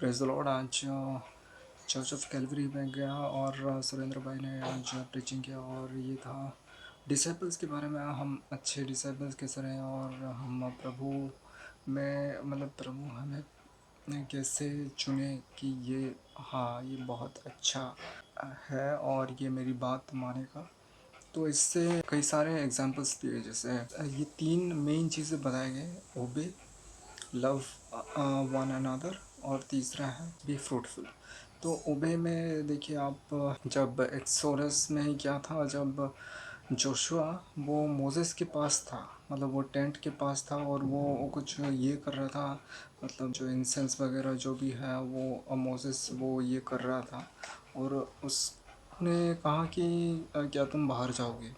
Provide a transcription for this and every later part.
Praise the Lord. आज church of Calvary में गया और सुरेंद्र भाई ने आज प्रीचिंग किया और ये था डिसाइपल्स के बारे में। हम अच्छे डिसाइपल्स कैसे रहें और हम प्रभु में प्रभु हमें कैसे चुने कि ये हाँ ये बहुत अच्छा है और ये मेरी बात मानेगा। तो इससे कई सारे एग्जांपल्स दिए, जैसे ये 3 मेन चीज़ें बताए गए: ओबे, लव वन अनदर, और तीसरा है बी फ्रूटफुल। तो ओबे में देखिए आप, जब एक्सोडस में क्या था, जब जोशुआ वो मोसेस के पास था, वो टेंट के पास था और वो कुछ ये कर रहा था, जो इंसेंस वगैरह जो भी है वो मोसेस वो ये कर रहा था और उसने कहा कि क्या तुम बाहर जाओगे,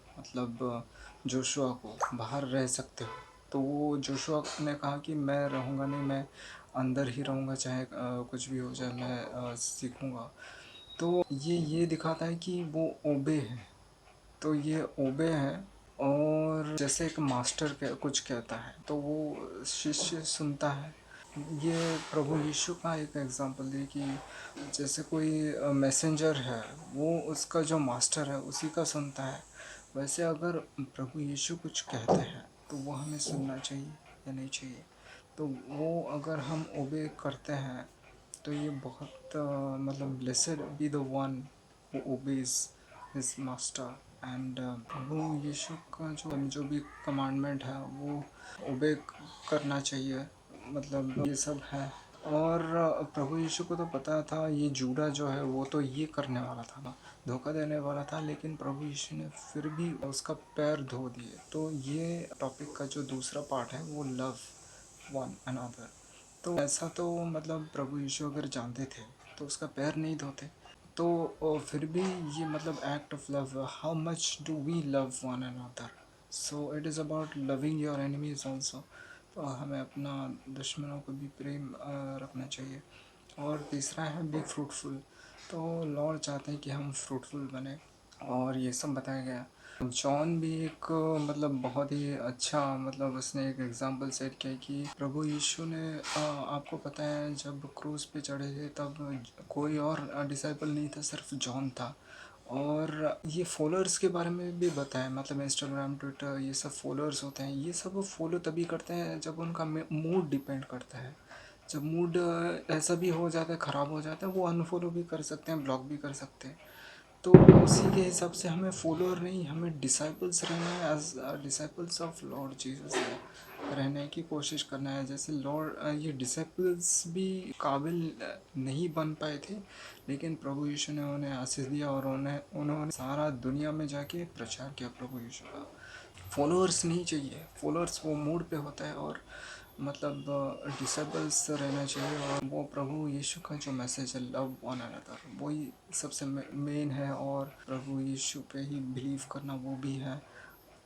जोशुआ को बाहर रह सकते हो। तो वो जोशुआ ने कहा कि मैं रहूँगा नहीं, मैं अंदर ही रहूँगा, चाहे कुछ भी हो जाए, मैं सीखूँगा। तो ये दिखाता है कि वो ओबे है। तो ये ओबे है, और जैसे एक मास्टर कुछ कहता है तो वो शिष्य सुनता है। ये प्रभु यीशु का एक एग्जांपल है कि जैसे कोई मैसेंजर है, वो उसका जो मास्टर है उसी का सुनता है। वैसे अगर प्रभु यीशु कुछ कहते हैं तो वो हमें सुनना चाहिए या नहीं चाहिए। तो वो अगर हम ओबे करते हैं तो ये बहुत blessed be the one who obeys his master. And प्रभु यीशु का जो भी कमांडमेंट है वो ओबे करना चाहिए, ये सब है। और प्रभु यीशु को तो पता था ये जूडा जो है वो तो ये करने वाला था ना, धोखा देने वाला था, लेकिन प्रभु यीशु ने फिर भी उसका पैर धो दिए। तो ये टॉपिक का जो दूसरा पार्ट है वो लव वन अनदर। तो ऐसा तो प्रभु यीशु अगर जानते थे तो उसका पैर नहीं धोते। तो फिर भी ये act of love, how much do we love one another. So it is about loving your enemies also. तो हमें अपना दुश्मनों को भी प्रेम रखना चाहिए। और तीसरा है बी फ्रूटफुल। तो लॉर्ड चाहते हैं कि हम फ्रूटफुल बने और ये सब बताया गया। जॉन भी एक बहुत ही अच्छा, उसने एक एग्जांपल सेट किया कि प्रभु यीशु ने आपको पता है जब क्रूज पे चढ़े थे तब कोई और डिसाइपल नहीं था, सिर्फ जॉन था। और ये फॉलोअर्स के बारे में भी बताया, इंस्टाग्राम, ट्विटर, ये सब फॉलोअर्स होते हैं। ये सब फॉलो तभी करते हैं जब उनका मूड डिपेंड करता है। जब मूड ऐसा भी हो जाता है, ख़राब हो जाता है, वो अनफॉलो भी कर सकते हैं, ब्लॉक भी कर सकते हैं। तो उसी के हिसाब से हमें फॉलोअर नहीं, हमें डिसाइपल्स रहना है, as disciples of Lord Jesus रहने की कोशिश करना है। जैसे लॉर्ड ये डिसाइपल्स भी काबिल नहीं बन पाए थे, लेकिन प्रभु यीशु ने उन्हें आशीष दिया और उन्होंने सारा दुनिया में जाके प्रचार किया प्रभु यीशु का। फॉलोअर्स नहीं चाहिए, फॉलोअर्स वो मूड पे होता है, और डिसेबल्स रहना चाहिए। और वो प्रभु यीशु का जो मैसेज है लव वन अनदर, वही सबसे मेन है। और प्रभु यीशु पे ही बिलीव करना वो भी है।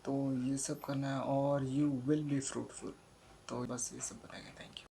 तो ये सब करना है और यू विल बी फ्रूटफुल। तो बस ये सब बताएंगे। Thank you.